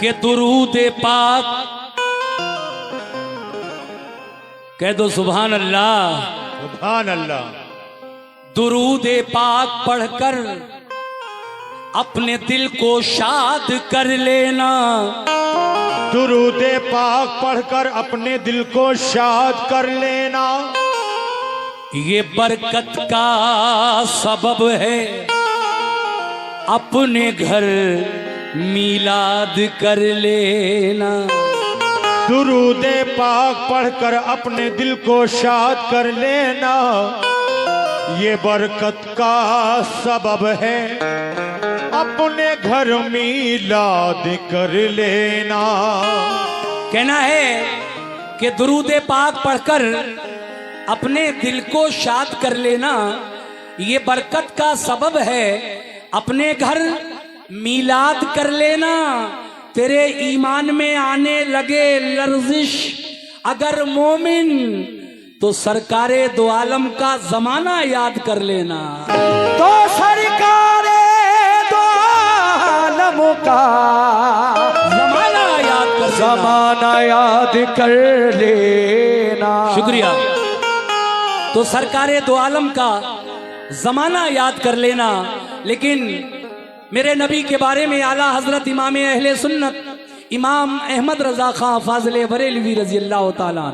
कि दुरूद पाक कह दो सुभान अल्लाह। सुभान अल्लाह। दुरूद पाक पढ़कर अपने दिल को शाद कर लेना। दुरूद पाक पढ़कर अपने दिल को शाद कर लेना। ये बरकत का सबब है, अपने घर मीलाद कर लेना। दुरूद पाक पढ़कर अपने दिल को शाद कर लेना। ये बरकत का सबब है, अपने घर मीलाद कर लेना। कहना है कि दुरूद पाक पढ़कर अपने दिल को शाद कर लेना, ये बरकत का सबब है, अपने घर मीलाद कर लेना। तेरे ईमान में आने लगे लर्जिश अगर मोमिन, तो सरकारे दो आलम का जमाना याद कर लेना। तो सरकारे दो आलम का जमाना याद कर लेना। जमाना याद कर लेना। शुक्रिया। तो सरकारे दो आलम का जमाना याद कर लेना। लेकिन मेरे नबी के बारे में आला हजरत इमाम अहले सुन्नत इमाम अहमद रजा खां फाजिल बरेलवी रजी अल्लाह ताला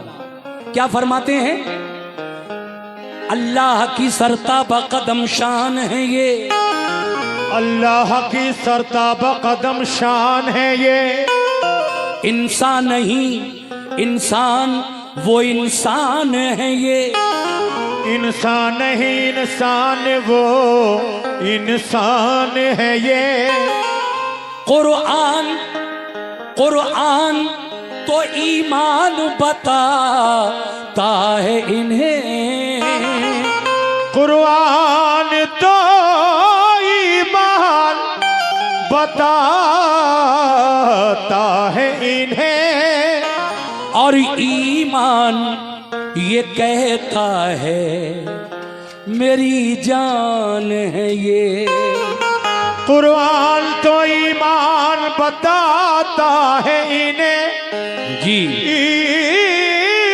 क्या फरमाते हैं? अल्लाह की सरताब कदम शान है ये। अल्लाह की सरताब कदम शान है ये। इंसान नहीं इंसान वो इंसान है ये। इंसान नहीं इंसान वो इंसान है ये। कुरान कुरान तो ईमान बताता है इन्हें। कुरान तो ईमान बताता है इन्हें। और ईमान ये कहता है मेरी जान है ये। कुरान तो ईमान बताता है इन्हें जी।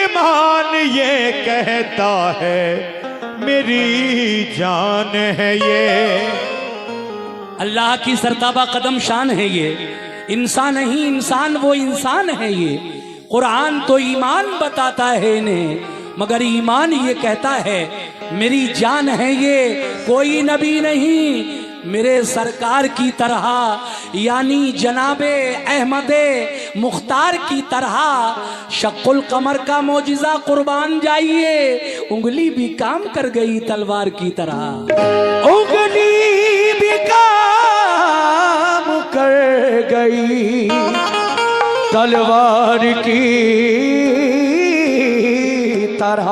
ईमान ये कहता है मेरी जान है ये। अल्लाह की सरताबा कदम शान है ये। इंसान नहीं इंसान वो इंसान है ये। कुरान तो ईमान बताता है इन्हें, मगर ईमान ये कहता है मेरी जान है ये। कोई नबी नहीं मेरे सरकार की तरह, यानी जनाबे अहमदे मुख्तार की तरह। शक्कुल कमर का मोजिजा कुर्बान जाइए, उंगली भी काम कर गई तलवार की तरह। उंगली भी काम कर गई तलवार की तरह।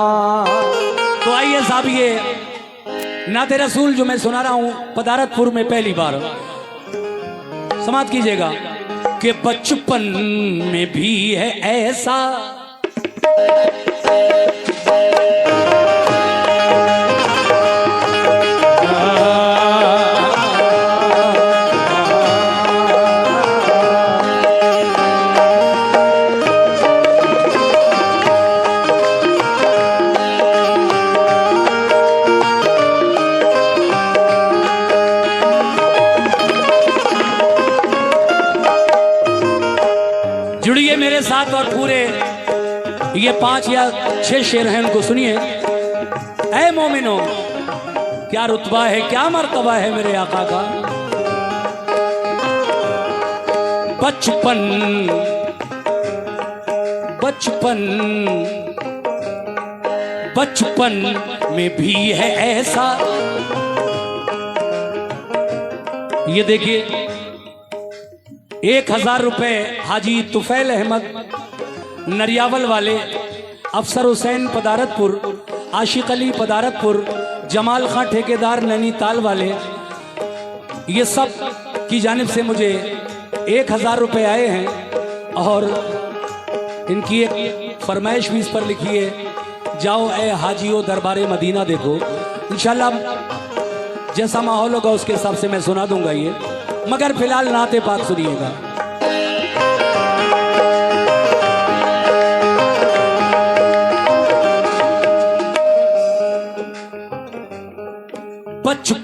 तो आइए साहब, ये नाते रसूल जो मैं सुना रहा हूं पदारतपुर में पहली बार, समाप्त कीजिएगा कि बचपन में भी है ऐसा मेरे साथ और पूरे ये 5 या 6 शेर हैं, उनको सुनिए। ऐ मोमिनो, क्या रुतबा है क्या मर्तबा है मेरे आका का। बचपन बचपन बचपन में भी है ऐसा। ये देखिए 1000 रुपए हाजी तुफैल अहमद नरियावल वाले, अफसर हुसैन पदारतपुर, आशिक अली पदारतपुर, जमाल खां ठेकेदार नैनीताल वाले, ये सब की जानिब से मुझे 1000 रुपए आए हैं। और इनकी एक फरमाइश भी इस पर लिखी है, जाओ ए हाजियो दरबारे मदीना देखो। इंशाल्लाह जैसा माहौल होगा उसके हिसाब से मैं सुना दूंगा ये, मगर फिलहाल नाते पाक सुनिएगा।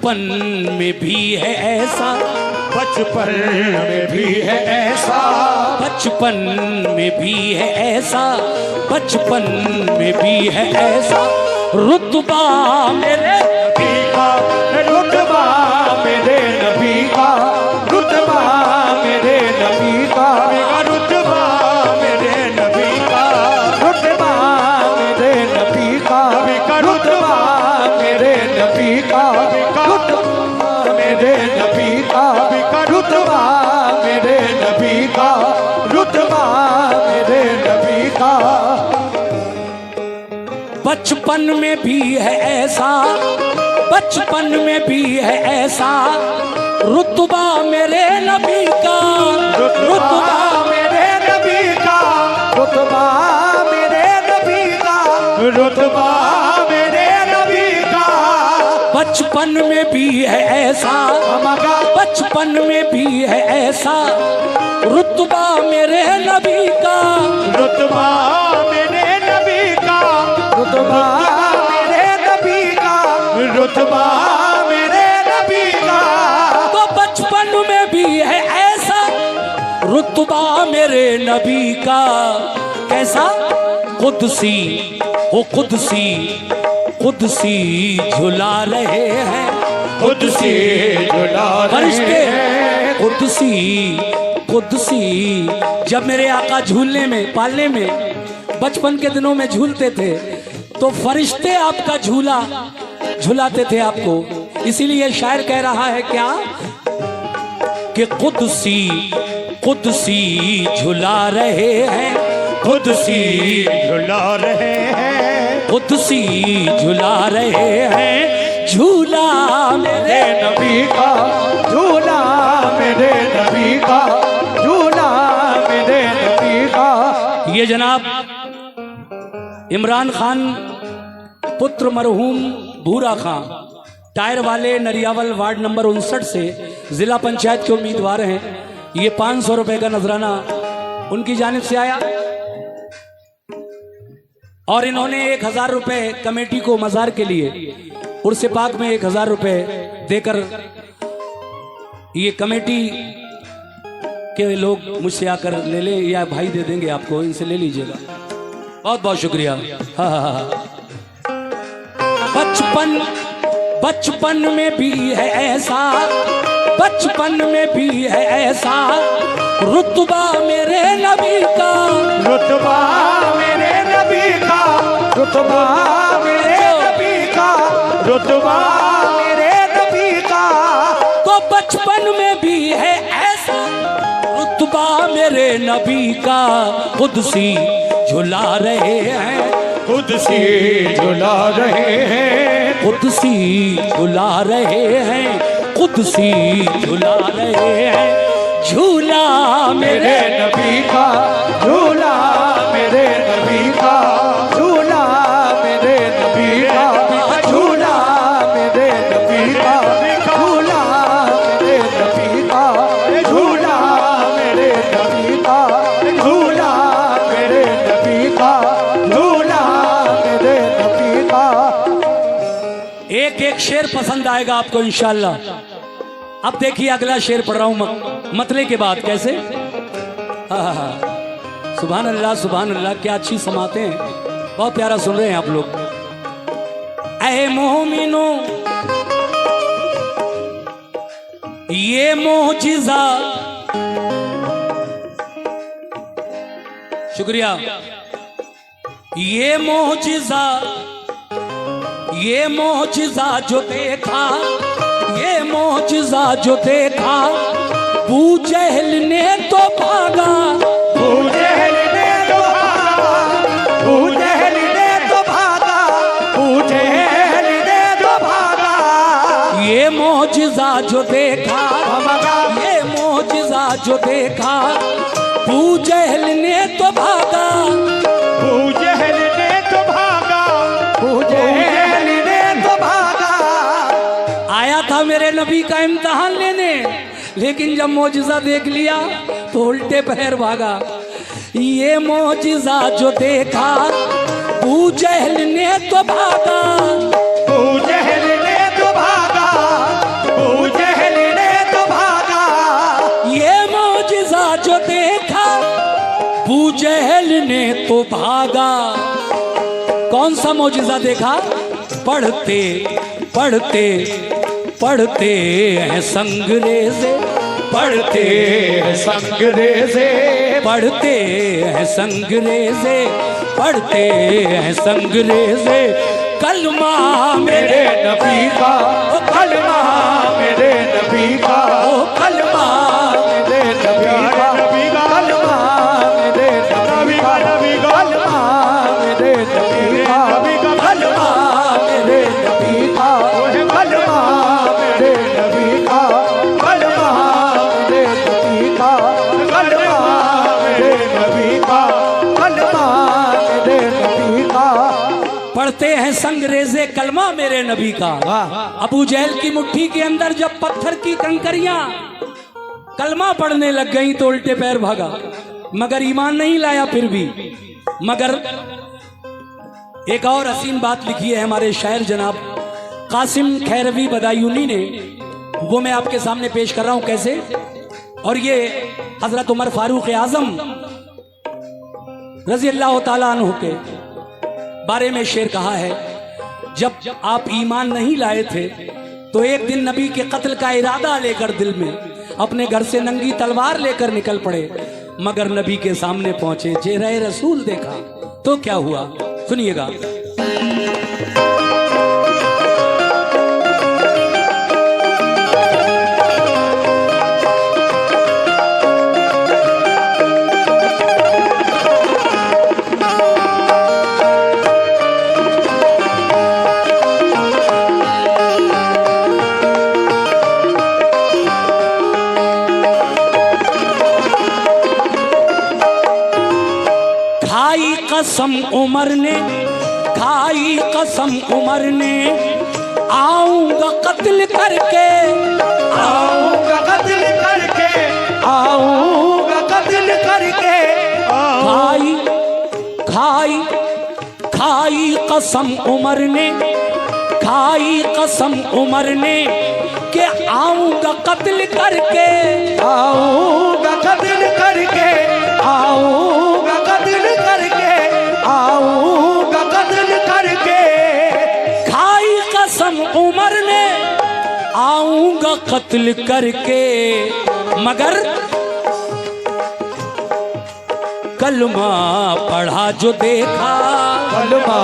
बचपन में भी है ऐसा, बचपन में भी है ऐसा, बचपन में भी है ऐसा, बचपन में भी है ऐसा, रुतबा मेरे नबी का, रुतबा मेरे नबी का, रुतबा मेरे नबी का, रुतबा मेरे नबी का, रुतबा मेरे नबी का, रुतबा मेरे नबी का, रुतबा मेरे नबी का, रुतबा मेरे नबी का, रुतबा मेरे नबी का। बचपन में भी है ऐसा, बचपन में भी है ऐसा, रुतबा मेरे नबी का, रुतबा मेरे नबी का, रुतबा मेरे नबी का, रुतबा मेरे नबी का। बचपन में भी है ऐसा, बचपन में भी है ऐसा, रुतबा मेरे नबी का, रुतबा मेरे नबी का, रुतबा मेरे नबी का, रुतबा मेरे नबी का। तो बचपन में भी है ऐसा, रुतबा मेरे नबी का। कैसा? कुदसी, वो कुदसी, कुदसी झुला रहे हैं, कुदसी झुला फरिश्ते कुदसी, कुदसी। जब मेरे आका झूलने में, पालने में, बचपन के दिनों में झूलते थे तो फरिश्ते आपका झूला झुलाते थे आपको। इसीलिए शायर कह रहा है क्या कि कुदसी, कुदसी झुला रहे हैं, कुदसी झुला रहे हैं, कुदसी झुला रहे हैं, झूला मेरे नबी का, झूला मेरे नबी का, झूला मेरे नबी का। ये जनाब इमरान खान पुत्र मरहूम भूरा खां, टायर वाले नरियावल वार्ड नंबर 59 से जिला पंचायत के उम्मीदवार हैं। ये 500 रुपए का नजराना उनकी जानिब से आया और इन्होंने 1000 रुपए कमेटी को मजार के लिए, उर्स पाक में 1000 रुपए देकर ये कमेटी के लोग मुझसे आकर ले ले, या भाई दे देंगे आपको, इनसे ले लीजिएगा। बहुत बहुत शुक्रिया। हाँ हाँ हाँ। बचपन, बचपन में भी है ऐसा, बचपन में भी है ऐसा, रुतबा मेरे नबी का, रुतबा मेरे नबी का, रुतबा मेरे नबी का, रुतबा मेरे नबी का। तो बचपन में भी है ऐसा, रुतबा मेरे नबी का, कुदसी झुला रहे हैं, कुदसी झुला रहे हैं, कुदसी झुला रहे हैं, कुदसी झुला रहे हैं, झूला मेरे नबी का, झूला मेरे नबी का, झूला मेरे नबी का, झूला मेरे नबी का, झूला मेरे नबी का, झूला मेरे नबी का, झूला मेरे नबी का, झूला मेरे नबी का। एक एक शेर पसंद आएगा आपको इंशाल्लाह। अब देखिए अगला शेर पढ़ रहा हूं मतले के बाद। कैसे? सुभान अल्लाह, सुभान अल्लाह, क्या अच्छी समाते हैं, बहुत प्यारा सुन रहे हैं आप लोग। ऐ मोमिनो ये मोजिजा, शुक्रिया, ये मोजिजा, ये मोजिजा जो देखा, ये मोजिजा जो देखा, बू जहल ने तो भागा, बू जहल ने तो भागा, बू जहल ने तो भागा, बू जहल ने तो भागा। ये मोजिजा जो देखा, ये मोजिजा जो देखा, बू जहल ने तो भागा, बू जहल ने तो भागा, बू जहल ने तो भागा। आया था मेरे नबी का इम्तिहान लेने, लेकिन जब मोजिजा देख लिया तो उल्टे पैर भागा। ये मोजिजा जो देखा, बू जहल ने तो भागा, बू जहल ने तो भागा, देखा अबू जहल ने तो भागा। कौन सा मौजिजा देखा? पढ़ते पढ़ते पढ़ते हैं संगरेजे, पढ़ते हैं संगरेजे, पढ़ते हैं संगरेजे, पढ़ते हैं संगरेजे। कलमा मेरे नबी का, ओ कलमा मेरे नबी का, ओ कलमा मेरे नबी का, कलमा मेरे नबी का, कलमा मेरे नबी का, कलमा मेरे नबी का, कलमा मेरे नबी का, कलमा मेरे नबी का, कलमा मेरे नबी का, कलमा मेरे नबी का। पढ़ते हैं संगरेजे कलमा मेरे नबी का। अबू जहल की मुट्ठी के अंदर जब पत्थर की कंकरियां कलमा पढ़ने लग गई तो उल्टे पैर भागा, मगर ईमान नहीं लाया फिर भी। मगर एक और हसीन बात लिखी है हमारे शायर जनाब कासिम खैरवी बदायूनी ने, वो मैं आपके सामने पेश कर रहा हूं कैसे। और ये हजरत उमर फारूक आजम रजी अल्लाह ताला अन्हु के बारे में शेर कहा है। जब आप ईमान नहीं लाए थे तो एक दिन नबी के कत्ल का इरादा लेकर दिल में अपने घर से नंगी तलवार लेकर निकल पड़े, मगर नबी के सामने पहुंचे, चेहरे रसूल देखा तो क्या हुआ, सुनिएगा। कसम उमर ने खाई, कसम उमर ने आऊंगा कत्ल करके, आऊंगा कत्ल करके, आऊंगा कत्ल करके। खाई खाई खाई कसम उमर ने, खाई कसम उमर ने कि आऊंगा कत्ल करके, आऊंगा कत्ल करके, आऊंगा कत्ल करके, आऊंगा कत्ल करके। खाई कसम उमर ने आऊंगा कत्ल करके, मगर कलमा पढ़ा जो देखा, कलमा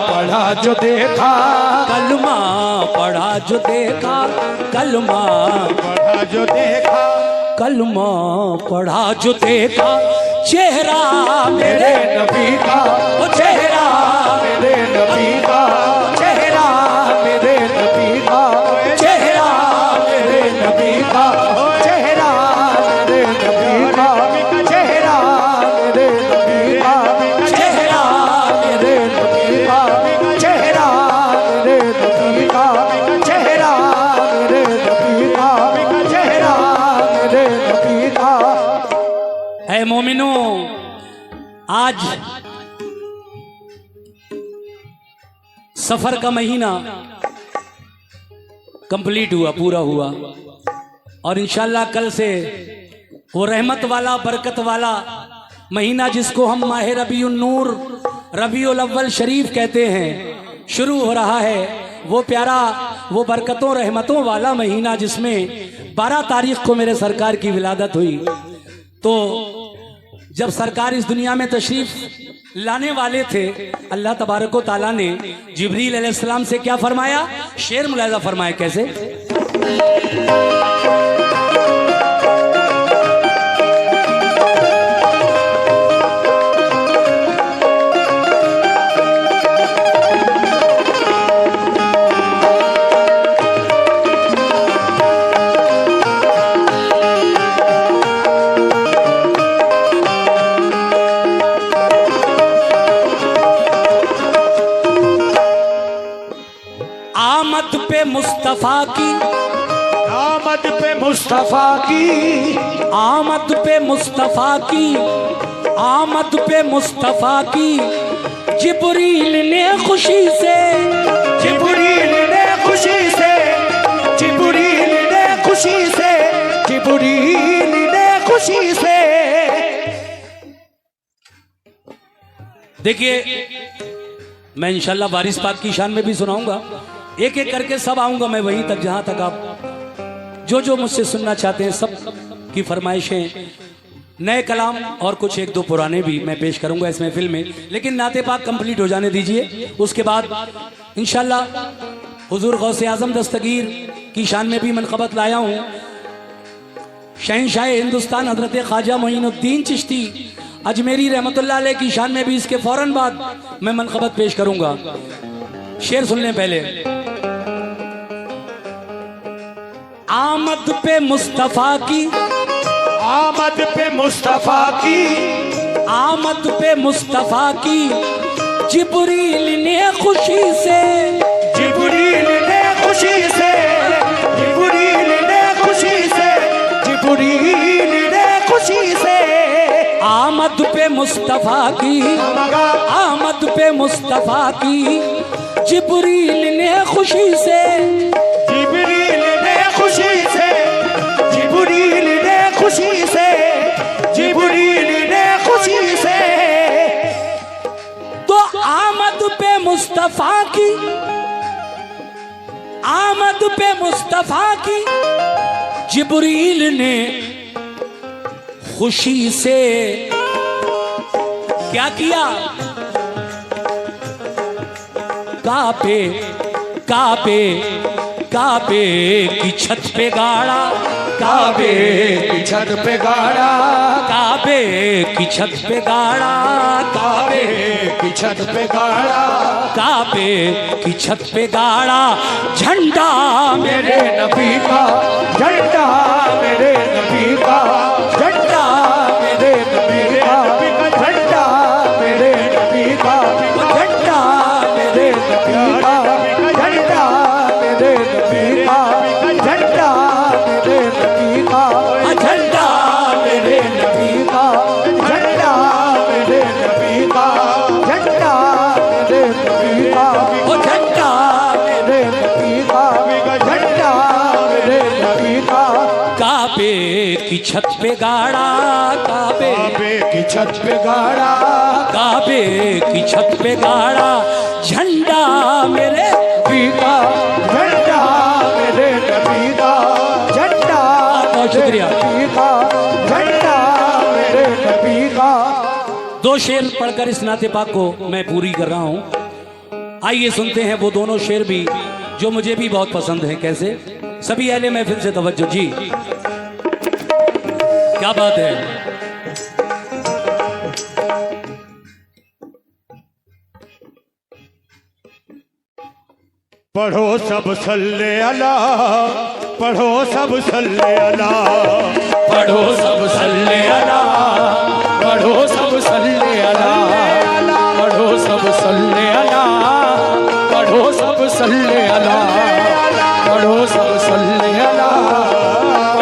पढ़ा जो देखा, कलमा पढ़ा जो देखा, कलमा पढ़ा जो देखा, कलमा पढ़ा जो देखा। चेहरा मेरे नबी का, ओ चेहरा मेरे नबी का, चेहरा मेरे नबी का, चेहरा मेरे नबी का, चेहरा मेरे नबी का, चेहरा मेरे नबी का, चेहरा मेरे नबी का, चेहरा मेरे नबी का, चेहरा मेरे नबी का, चेहरा मेरे नबी का। है मोमिनो, आज सफर का महीना कंप्लीट हुआ, पूरा हुआ, और इंशाल्लाह कल से वो रहमत वाला बरकत वाला महीना जिसको हम माह रबीउन नूर रबीउल अव्वल शरीफ कहते हैं शुरू हो रहा है। वो प्यारा, वो बरकतों रहमतों वाला महीना जिसमें 12 तारीख को मेरे सरकार की विलादत हुई। तो जब सरकार इस दुनिया में तशरीफ लाने वाले थे, अल्लाह तबारक व तआला ने जिब्रील अलैहिस्सलाम से क्या फरमाया, शेर मुलाहिजा फरमाए कैसे। आमद पे मुस्तफा की, आमद पे मुस्तफा की, आमद पे मुस्तफा की, आमद पे मुस्तफा की जिब्रील ने खुशी से, जिब्रील ने खुशी से, जिब्रील ने खुशी से, जिब्रील ने खुशी से देखिए मैं इंशाल्लाह वारिस पाक की शान में भी सुनाऊंगा, एक एक करके सब आऊंगा मैं वहीं तक जहां तक आप जो मुझसे सुनना चाहते हैं सब की फरमाइशें, नए कलाम और कुछ एक दो पुराने भी मैं पेश करूंगा इस महफिल में। लेकिन नाते पाक कंप्लीट हो जाने दीजिए, उसके बाद इंशाल्लाह हुजूर गौसे आजम दस्तगीर की शान में भी मनक़बत लाया हूँ। शहंशाह हिंदुस्तान हजरत ख्वाजा मोइनुद्दीन चिश्ती अजमेरी रहमतुल्लाह अलैह की शान में भी इसके फौरन बाद मैं मनक़बत पेश करूंगा। शेर सुन लें पहले। आमद पे मुस्तफा की, आमद पे मुस्तफा की, आमद पे मुस्तफा की जिब्रील ने खुशी से, जिब्रील ने खुशी से, जिब्रील ने खुशी से, जिब्रील ने खुशी से आमद पे मुस्तफा की, आमद पे मुस्तफा की जिब्रील ने खुशी से, जिब्रील ने खुशी से, जिब्रील ने खुशी से, जिब्रील ने खुशी से तो आमद पे मुस्तफा की, आमद पे मुस्तफा की जिब्रील ने खुशी से क्या किया, काबे काबे काबे की छत पे गाड़ा, काबे की छत पे गाड़ा, काबे की छत पे गाड़ा, काबे की छत पे गाड़ा, काबे की छत पे गाड़ा झंडा मेरे नबी का, झंडा मेरे नबी का, झंडा मेरे नबी का, झंडा मेरे नबी का, झंडा मेरे नबी का, झंडा मेरे नबी का, झंडा मेरे नबी का, झंडा मेरे नबी का, झंडा मेरे नबी का, झंडा मेरे नबी का, वो झंडा मेरे नबी का, झंडा मेरे नबी का, काबे की छत पे गाड़ा, काबे की छत पे गाड़ा, काबे की छत पे गाड़ा झंडा मेरे नबी का, झंडा मेरे नबी का, झंडा बहुत शुक्रिया। नबी का, झंडा मेरे नबी का। दो शेर पढ़कर इस नाते पाक को मैं पूरी कर रहा हूँ। आइए सुनते हैं वो दोनों शेर भी जो मुझे भी बहुत पसंद है। कैसे सभी अहले महफिल से तवज्जो जी, क्या बात है। पढ़ो सब सल्ले अला, पढ़ो सब सल्ले अला, पढ़ो सब सल्ले अला, पढ़ो सब सल्ले अला, पढ़ो सब सल्ले अला, पढ़ो सब सल्ले अला, पढ़ो सब सल्ले अला,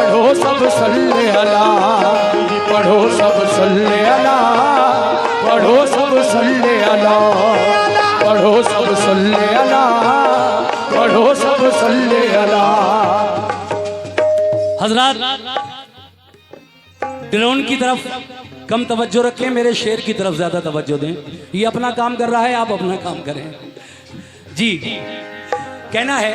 पढ़ो सब सल्ले अला, पढ़ो सब सल्ले अला, पढ़ो सब सल्ले अला, पढ़ो सब सल्ले अला, पढ़ो सब सल्ले अला। हजरात ड्रोन की तरफ कम तवज्जो रखें, मेरे शेर की तरफ ज्यादा तवज्जो दें। ये अपना काम कर रहा है, आप अपना काम करें जी। कहना है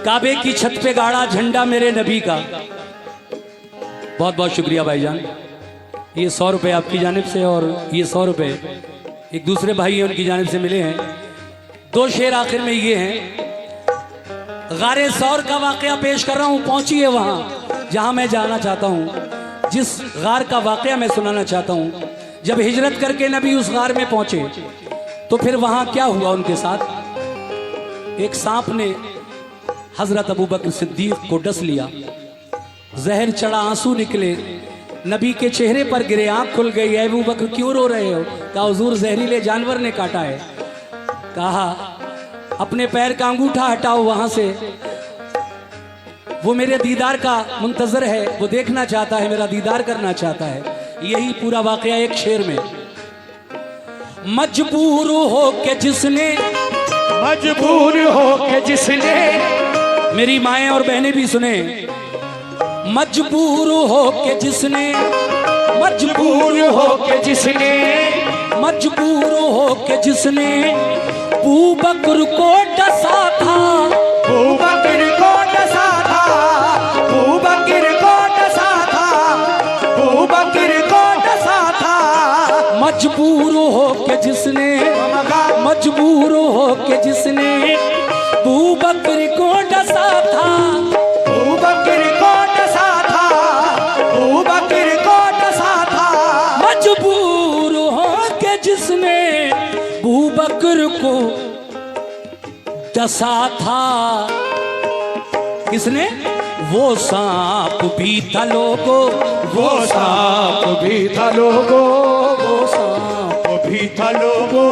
काबे की छत पे गाड़ा झंडा मेरे नबी का। बहुत बहुत शुक्रिया भाईजान। ये 100 रुपए आपकी जानिब से और ये 100 रुपए एक दूसरे भाई हैं उनकी जानिब से मिले हैं। दो शेर आखिर में ये हैं। गारे सौर का वाकया पेश कर रहा हूँ, पहुंचिए वहां जहां मैं जाना चाहता हूं। जिस गार का वाकया मैं सुनाना चाहता हूं, जब हिजरत करके नबी उस गार में पहुंचे तो फिर वहां क्या हुआ उनके साथ। एक सांप ने हजरत अबू बकर सिद्दीक को डस लिया, जहर चढ़ा, आंसू निकले, नबी के चेहरे पर गिरे, आंख खुल गई। अबू बकर क्यों रो रहे हो? कहा हुजूर जहरीले जानवर ने काटा है। कहा अपने पैर का अंगूठा हटाओ वहां से, वो मेरे दीदार का मुंतजर है, वो देखना चाहता है, मेरा दीदार करना चाहता है। यही पूरा वाकया एक शेर में। मजबूर हो के जिसने, मजबूर हो के जिसने, मेरी माएं और बहनें भी सुने, मजबूर हो के जिसने मजबूर हो के जिसने अबू बकर को डसा था, अबू बकर को डसा था, अबू बकर को डसा था, अबू बकर को डसा था। मजबूर हो के जिसने अबू बकर को डसा था, अबू बकर को डसा था, अबू बकर को डसा था। मजबूर हो के जिसने अबू बकर को डसा था। किसने? वो सांप भी था लोगो, वो सांप भी था लोगो, वो सांप भी था लोगो,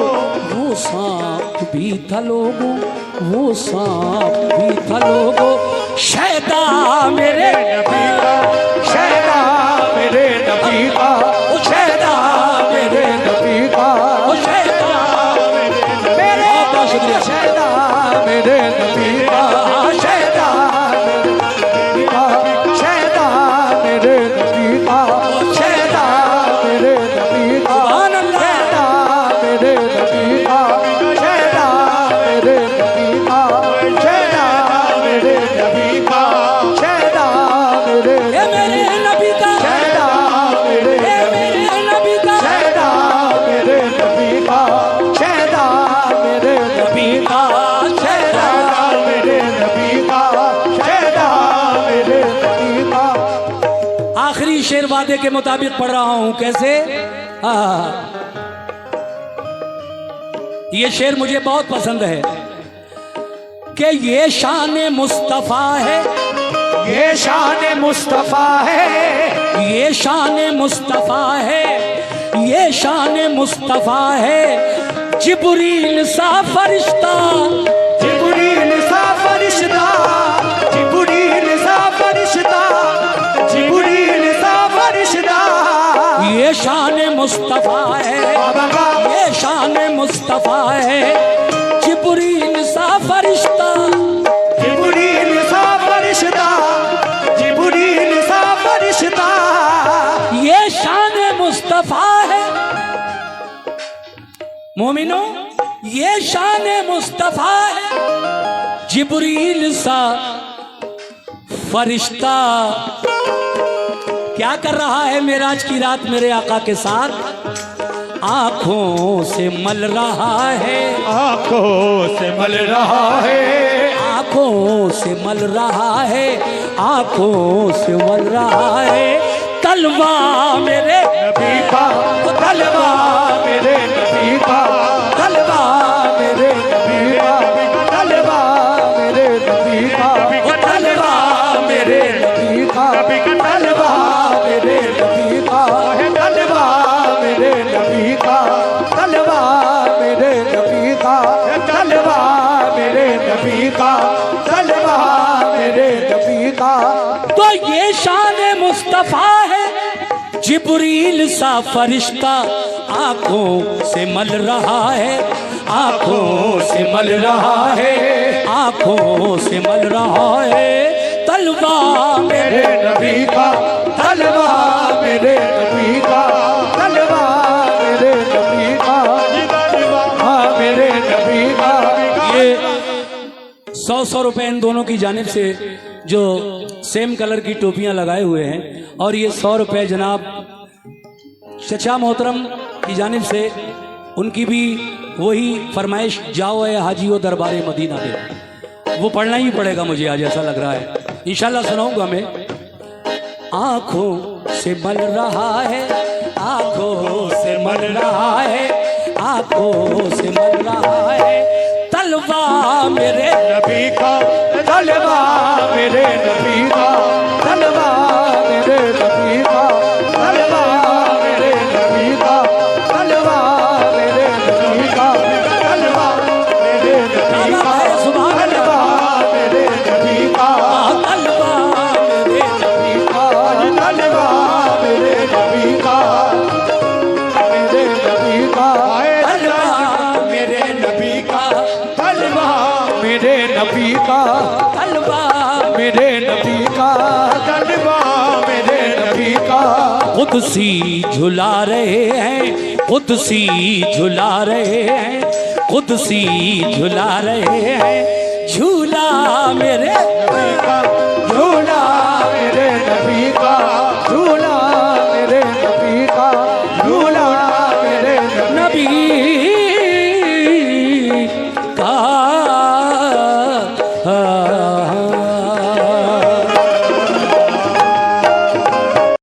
वो सांप भी था लोगो, वो सांप भी था लोगो। शैदा मेरे नबी का, शैदा मेरे नबी का, शैदा मेरे नबी का, शैदा मेरे बहुत शुक्रिया। शैदा मेरे नबी का, शैदा मेरे नबी का, शैदा मेरे नबी का, शैदा मेरे नबी का, सुभान अल्लाह। शैदा मेरे नबी का, शैदा मेरे नबी का, शैदा मेरे नबी का, शैदा मेरे ये मेरे नबी का, शैदा मेरे ये मेरे नबी का, शैदा मेरे नबी का, शैदा मेरे नबी का, शैदा मेरे नबी का, शैदा मेरे नबी का। आखिरी शेर वादे के मुताबिक पढ़ रहा हूं। कैसे? ये शेर मुझे बहुत पसंद है कि ये शान मुस्तफा है, ये शान मुस्तफा है, ये शान मुस्तफा है, ये शान मुस्तफा है। जिब्रील सा फरिश्ता, जिब्रील सा फरिश्ता, जिब्रील सा फरिश्ता, जिब्रील सा फरिश्ता। ये शान मुस्तफा है, ये शान मुस्तफा है। जिब्रील सा फरिश्ता, जिब्रील सा फरिश्ता, जिब्रील सा फरिश्ता। ये शान मुस्तफा है। मोमिनो, ये शान मुस्तफा है। जिब्रील सा फरिश्ता क्या कर रहा है मेराज की रात मेरे आका के साथ? आंखों से मल रहा है, आंखों से मल रहा है, आंखों से मल रहा है, आंखों से मल रहा है। तलवा मेरे नबी का, तलवा मेरे नबी का, तलवा मेरे नबी का, तलवा मेरे नबी का, तलवा मेरे नबी का, तलवा मेरे नबी का, तलवा मेरे नबी का, तलवा मेरे नबी का, तलवा मेरे नबी का, तलवा मेरे नबी का। तो ये शान मुस्तफा है। जिब्रील सा फरिश्ता आंखों से मल रहा है, आंखों से मल रहा है, आंखों से मल रहा है। तलवा मेरे नबी का, तलवा मेरे नबी का, तलवा मेरे नबी का, हाँ मेरे नबी का। ये 100 रुपए इन दोनों की जानिब से जो सेम कलर की टोपियां लगाए हुए हैं, और ये 100 रुपए जनाब चचा मोहतरम की जानिब से उनकी भी वही फरमाइश, जाओ ए हाजियो दरबारे मदीना दे। वो पढ़ना ही पड़ेगा मुझे आज, ऐसा लग रहा है। इंशाल्लाह सुनाऊंगा मैं। आंखों से मल रहा है, आंखों से मल रहा है, आंखों से मल रहा है। तलवा मेरे नबी का, तलवा मेरे नबी का, तलवा मेरे नबी का, तलवा मेरे नबी का, तलवा मेरे नबी का, तलवा मेरे नबी का, तलवा मेरे नबी का, तलवा मेरे नबी का, तलवा मेरे नबी का, मेरे नबी का, तलवा मेरे नबी का, तलवा मेरे नबी का, तलवा मेरे नबी का, तलवा मेरे नबी का। कुदसी झुला रहे हैं, कुदसी झुला रहे हैं, कुदसी झुला रहे हैं, झूला मेरे नबी का